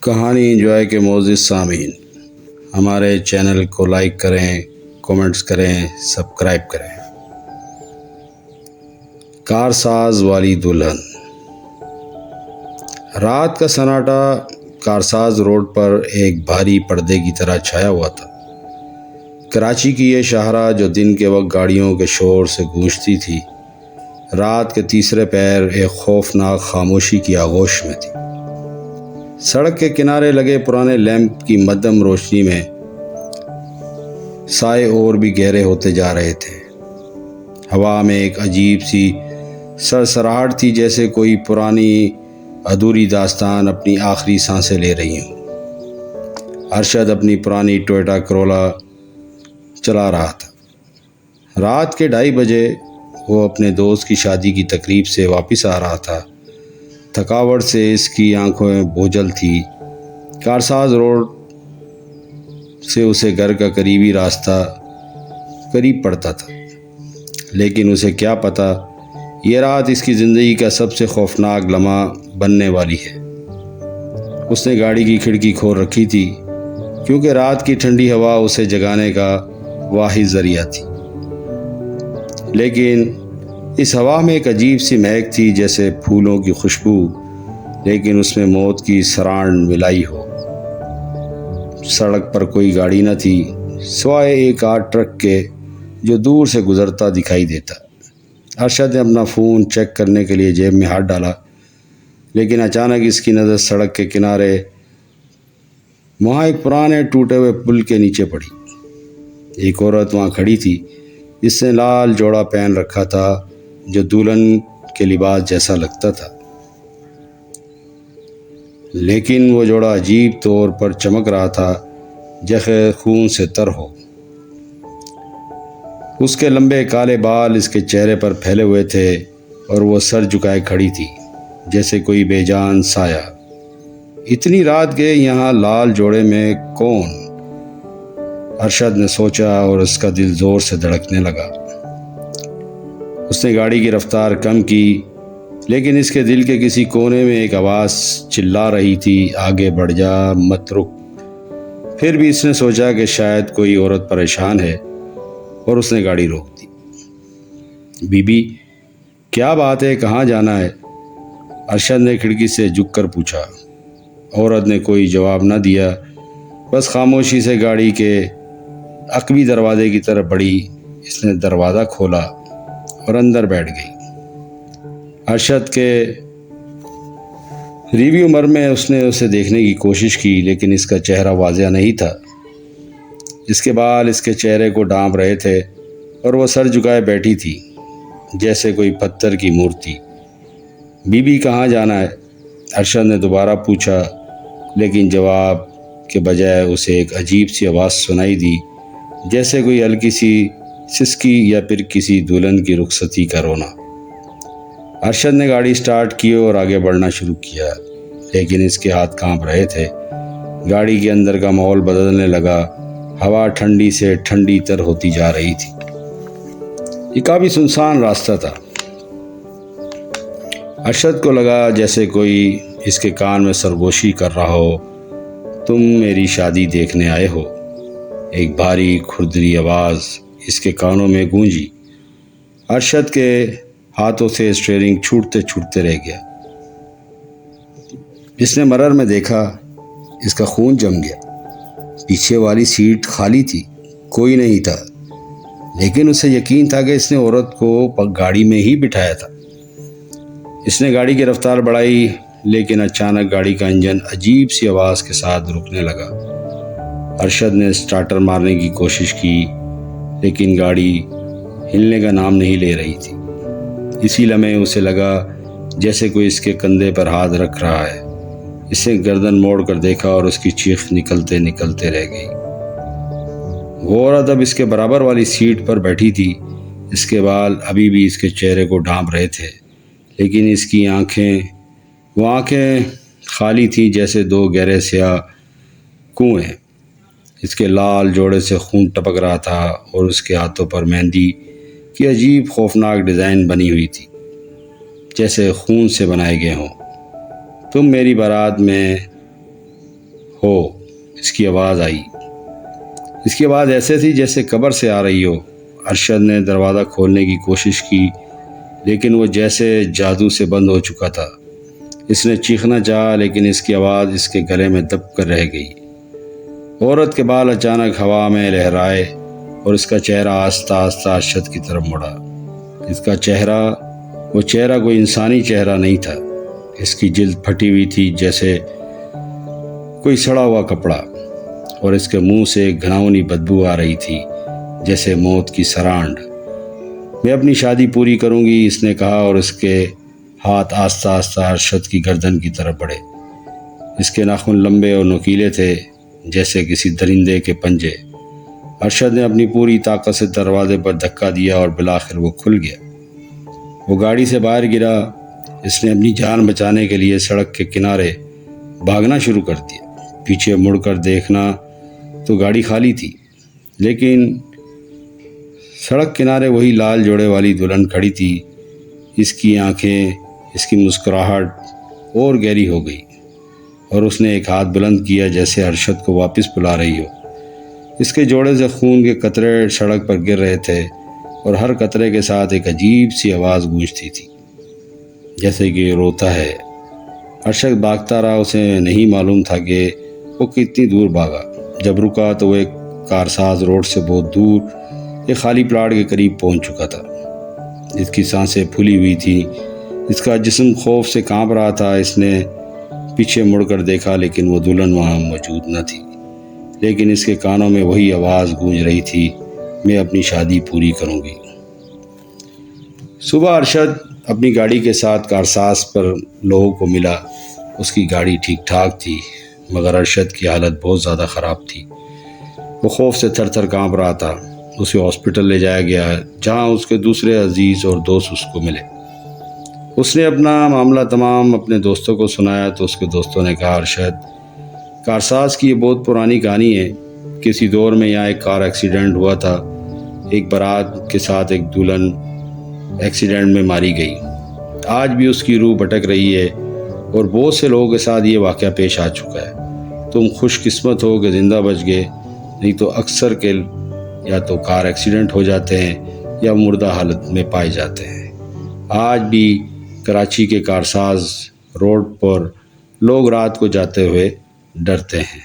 کہانی انجوائے کے معزز سامعین، ہمارے چینل کو لائک کریں، کومنٹس کریں، سبسکرائب کریں۔ کارساز والی دلہن۔ رات کا سناٹا کارساز روڈ پر ایک بھاری پردے کی طرح چھایا ہوا تھا۔ کراچی کی یہ شاہراہ جو دن کے وقت گاڑیوں کے شور سے گونجتی تھی، رات کے تیسرے پہر ایک خوفناک خاموشی کی آغوش میں تھی۔ سڑک کے کنارے لگے پرانے لیمپ کی مدھم روشنی میں سائے اور بھی گہرے ہوتے جا رہے تھے۔ ہوا میں ایک عجیب سی سرسراہٹ تھی، جیسے کوئی پرانی ادھوری داستان اپنی آخری سانسیں لے رہی ہوں۔ ارشد اپنی پرانی ٹویوٹا کرولا چلا رہا تھا۔ رات کے 2:30 بجے وہ اپنے دوست کی شادی کی تقریب سے واپس آ رہا تھا۔ تھکاوٹ سے اس کی آنکھیں بوجھل تھی۔ کارساز روڈ سے اسے گھر کا قریبی راستہ قریب پڑتا تھا، لیکن اسے کیا پتہ یہ رات اس کی زندگی کا سب سے خوفناک لمحہ بننے والی ہے۔ اس نے گاڑی کی کھڑکی کھول رکھی تھی، کیونکہ رات کی ٹھنڈی ہوا اسے جگانے کا واحد ذریعہ تھی۔ لیکن اس ہوا میں ایک عجیب سی مہک تھی، جیسے پھولوں کی خوشبو، لیکن اس میں موت کی سرانڈ ملائی ہو۔ سڑک پر کوئی گاڑی نہ تھی، سوائے ایک ٹرک کے جو دور سے گزرتا دکھائی دیتا۔ ارشد نے اپنا فون چیک کرنے کے لیے جیب میں ہاتھ ڈالا، لیکن اچانک اس کی نظر سڑک کے کنارے وہاں ایک پرانے ٹوٹے ہوئے پل کے نیچے پڑی۔ ایک عورت وہاں کھڑی تھی، جس نے لال جوڑا پہن رکھا تھا جو دلہن کے لباس جیسا لگتا تھا، لیکن وہ جوڑا عجیب طور پر چمک رہا تھا، جیسے خون سے تر ہو۔ اس کے لمبے کالے بال اس کے چہرے پر پھیلے ہوئے تھے اور وہ سر جھکائے کھڑی تھی، جیسے کوئی بے جان سایہ۔ اتنی رات گئے یہاں لال جوڑے میں کون؟ ارشد نے سوچا اور اس کا دل زور سے دھڑکنے لگا۔ اس نے گاڑی کی رفتار کم کی، لیکن اس کے دل کے کسی کونے میں ایک آواز چلا رہی تھی، آگے بڑھ جا، مت رک۔ پھر بھی اس نے سوچا کہ شاید کوئی عورت پریشان ہے، اور اس نے گاڑی روک دی۔ بی بی، کیا بات ہے، کہاں جانا ہے؟ ارشد نے کھڑکی سے جھک کر پوچھا۔ عورت نے کوئی جواب نہ دیا، بس خاموشی سے گاڑی کے عقبی دروازے کی طرف بڑھی۔ اس نے دروازہ کھولا اور اندر بیٹھ گئی۔ ارشد کے ریوی عمر میں اس نے اسے دیکھنے کی کوشش کی، لیکن اس کا چہرہ واضح نہیں تھا۔ اس کے بال اس کے چہرے کو ڈھانپ رہے تھے اور وہ سر جھکائے بیٹھی تھی، جیسے کوئی پتھر کی مورتی۔ بی بی، کہاں جانا ہے؟ ارشد نے دوبارہ پوچھا، لیکن جواب کے بجائے اسے ایک عجیب سی آواز سنائی دی، جیسے کوئی ہلکی سی سسکی یا پھر کسی دلہن کی رخصتی کا رونا۔ ارشد نے گاڑی سٹارٹ کی اور آگے بڑھنا شروع کیا، لیکن اس کے ہاتھ کانپ رہے تھے۔ گاڑی کے اندر کا ماحول بدلنے لگا، ہوا ٹھنڈی سے ٹھنڈی تر ہوتی جا رہی تھی۔ یہ کافی سنسان راستہ تھا۔ ارشد کو لگا جیسے کوئی اس کے کان میں سرگوشی کر رہا ہو، تم میری شادی دیکھنے آئے ہو؟ ایک بھاری کھردری آواز اس کے کانوں میں گونجی۔ ارشد کے ہاتھوں سے اسٹیئرنگ چھوٹتے رہ گیا۔ اس نے مرر میں دیکھا، اس کا خون جم گیا۔ پیچھے والی سیٹ خالی تھی، کوئی نہیں تھا، لیکن اسے یقین تھا کہ اس نے عورت کو گاڑی میں ہی بٹھایا تھا۔ اس نے گاڑی کی رفتار بڑھائی، لیکن اچانک گاڑی کا انجن عجیب سی آواز کے ساتھ رکنے لگا۔ ارشد نے سٹارٹر مارنے کی کوشش کی، لیکن گاڑی ہلنے کا نام نہیں لے رہی تھی۔ اسی لمحے اسے لگا جیسے کوئی اس کے کندھے پر ہاتھ رکھ رہا ہے۔ اس نے گردن موڑ کر دیکھا اور اس کی چیخ نکلتے رہ گئی۔ وہ عورت اب اس کے برابر والی سیٹ پر بیٹھی تھی۔ اس کے بال ابھی بھی اس کے چہرے کو ڈھانپ رہے تھے، لیکن اس کی آنکھیں خالی تھیں، جیسے دو گہرے سیاہ کنویں۔ اس کے لال جوڑے سے خون ٹپک رہا تھا اور اس کے ہاتھوں پر مہندی کی عجیب خوفناک ڈیزائن بنی ہوئی تھی، جیسے خون سے بنائے گئے ہوں۔ تم میری بارات میں ہو، اس کی آواز آئی۔ اس کی آواز ایسے تھی جیسے قبر سے آ رہی ہو۔ ارشد نے دروازہ کھولنے کی کوشش کی لیکن وہ جیسے جادو سے بند ہو چکا تھا۔ اس نے چیخنا چاہا لیکن اس کی آواز اس کے گلے میں دب کر رہ گئی۔ عورت کے بال اچانک ہوا میں لہرائے اور اس کا چہرہ آہستہ آہستہ ارشد کی طرف مڑا۔ اس کا چہرہ کوئی انسانی چہرہ نہیں تھا۔ اس کی جلد پھٹی ہوئی تھی جیسے کوئی سڑا ہوا کپڑا، اور اس کے منہ سے ایک گھناؤنی بدبو آ رہی تھی جیسے موت کی سرانڈ۔ میں اپنی شادی پوری کروں گی، اس نے کہا، اور اس کے ہاتھ آہستہ آہستہ ارشد کی گردن کی طرف بڑھے۔ اس کے ناخن لمبے اور نوکیلے تھے جیسے کسی درندے کے پنجے۔ ارشد نے اپنی پوری طاقت سے دروازے پر دھکا دیا اور بالآخر وہ کھل گیا۔ وہ گاڑی سے باہر گرا۔ اس نے اپنی جان بچانے کے لیے سڑک کے کنارے بھاگنا شروع کر دیا۔ پیچھے مڑ کر دیکھنا تو گاڑی خالی تھی، لیکن سڑک کنارے وہی لال جوڑے والی دلہن کھڑی تھی۔ اس کی آنکھیں، اس کی مسکراہٹ اور گہری ہو گئی، اور اس نے ایک ہاتھ بلند کیا جیسے ارشد کو واپس بلا رہی ہو۔ اس کے جوڑے سے خون کے قطرے سڑک پر گر رہے تھے، اور ہر قطرے کے ساتھ ایک عجیب سی آواز گونجتی تھی جیسے کہ یہ روتا ہے۔ ارشد بھاگتا رہا۔ اسے نہیں معلوم تھا کہ وہ کتنی دور بھاگا۔ جب رکا تو وہ ایک کارساز روڈ سے بہت دور ایک خالی پلاٹ کے قریب پہنچ چکا تھا۔ اس کی سانسیں پھولی ہوئی تھیں، اس کا جسم خوف سے کانپ رہا تھا۔ اس نے پیچھے مڑ کر دیکھا لیکن وہ دلہن وہاں موجود نہ تھی، لیکن اس کے کانوں میں وہی آواز گونج رہی تھی، میں اپنی شادی پوری کروں گی۔ صبح ارشد اپنی گاڑی کے ساتھ کارساز پر لوگوں کو ملا۔ اس کی گاڑی ٹھیک ٹھاک تھی، مگر ارشد کی حالت بہت زیادہ خراب تھی۔ وہ خوف سے تھر تھر کانپ رہا تھا۔ اسے ہاسپٹل لے جایا گیا جہاں اس کے دوسرے عزیز اور دوست اس کو ملے۔ اس نے اپنا معاملہ تمام اپنے دوستوں کو سنایا تو اس کے دوستوں نے کہا، ارشد، کارساز کی یہ بہت پرانی کہانی ہے۔ کسی دور میں یہاں ایک کار ایکسیڈنٹ ہوا تھا۔ ایک بارات کے ساتھ ایک دلہن ایکسیڈنٹ میں ماری گئی۔ آج بھی اس کی روح بھٹک رہی ہے، اور بہت سے لوگوں کے ساتھ یہ واقعہ پیش آ چکا ہے۔ تم خوش قسمت ہو کہ زندہ بچ گئے، نہیں تو اکثر کے یا تو کار ایکسیڈنٹ ہو جاتے ہیں یا مردہ حالت میں پائے جاتے ہیں۔ آج بھی کراچی کے کارساز روڈ پر لوگ رات کو جاتے ہوئے ڈرتے ہیں۔